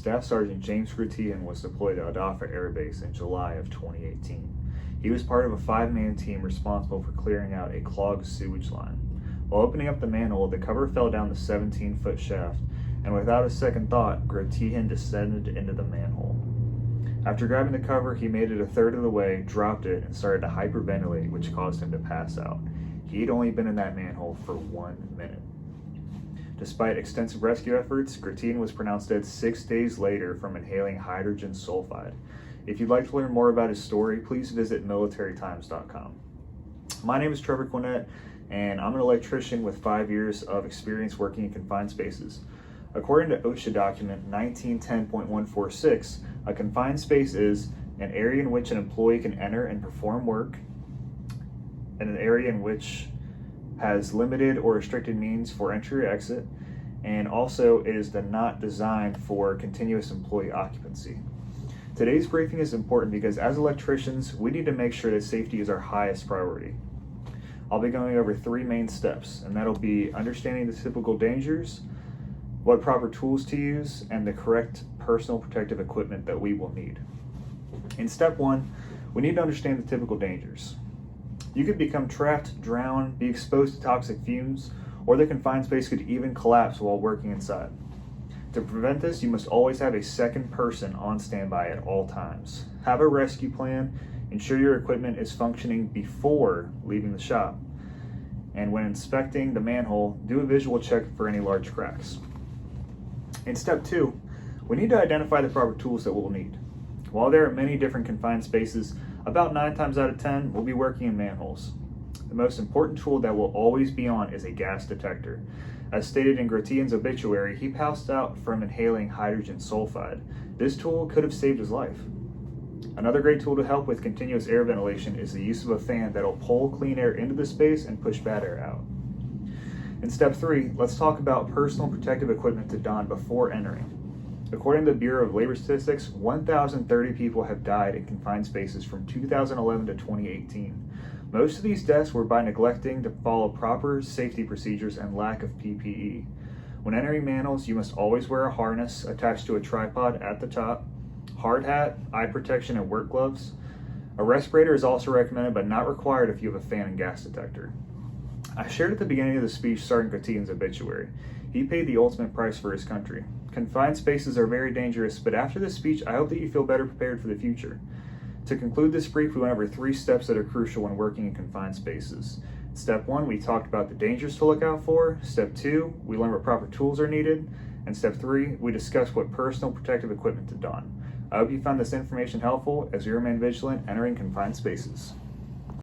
Staff Sergeant James Gratian was deployed to Adolpha Air Base in July of 2018. He was part of a 5-man team responsible for clearing out a clogged sewage line. While opening up the manhole, the cover fell down the 17-foot shaft, and without a second thought, Gratian descended into the manhole. After grabbing the cover, he made it a third of the way, dropped it, and started to hyperventilate, which caused him to pass out. He'd only been in that manhole for 1 minute. Despite extensive rescue efforts, Gratian was pronounced dead 6 days later from inhaling hydrogen sulfide. If you'd like to learn more about his story, please visit militarytimes.com. My name is Trevor Quinnett, and I'm an electrician with 5 years of experience working in confined spaces. According to OSHA document 1910.146, a confined space is an area in which an employee can enter and perform work, and an area in which has limited or restricted means for entry or exit, and also it is not designed for continuous employee occupancy. Today's briefing is important because as electricians, we need to make sure that safety is our highest priority. I'll be going over 3 main steps, and that'll be understanding the typical dangers, what proper tools to use, and the correct personal protective equipment that we will need. In step 1, we need to understand the typical dangers. You could become trapped, drown, be exposed to toxic fumes, or the confined space could even collapse while working inside. To prevent this, you must always have a second person on standby at all times. Have a rescue plan, ensure your equipment is functioning before leaving the shop, and when inspecting the manhole, do a visual check for any large cracks. In step 2, we need to identify the proper tools that we'll need. While there are many different confined spaces, about 9 times out of 10, we'll be working in manholes. The most important tool that will always be on is a gas detector. As stated in Gratian's obituary, he passed out from inhaling hydrogen sulfide. This tool could have saved his life. Another great tool to help with continuous air ventilation is the use of a fan that will pull clean air into the space and push bad air out. In step 3, let's talk about personal protective equipment to don before entering. According to the Bureau of Labor Statistics, 1,030 people have died in confined spaces from 2011 to 2018. Most of these deaths were by neglecting to follow proper safety procedures and lack of PPE. When entering manholes, you must always wear a harness attached to a tripod at the top, hard hat, eye protection, and work gloves. A respirator is also recommended but not required if you have a fan and gas detector. I shared at the beginning of the speech Sergeant Gratian's obituary. He paid the ultimate price for his country. Confined spaces are very dangerous, but after this speech, I hope that you feel better prepared for the future. To conclude this brief, we went over 3 steps that are crucial when working in confined spaces. Step 1, we talked about the dangers to look out for. Step 2, we learned what proper tools are needed. And step 3, we discussed what personal protective equipment to don. I hope you found this information helpful as you remain vigilant entering confined spaces.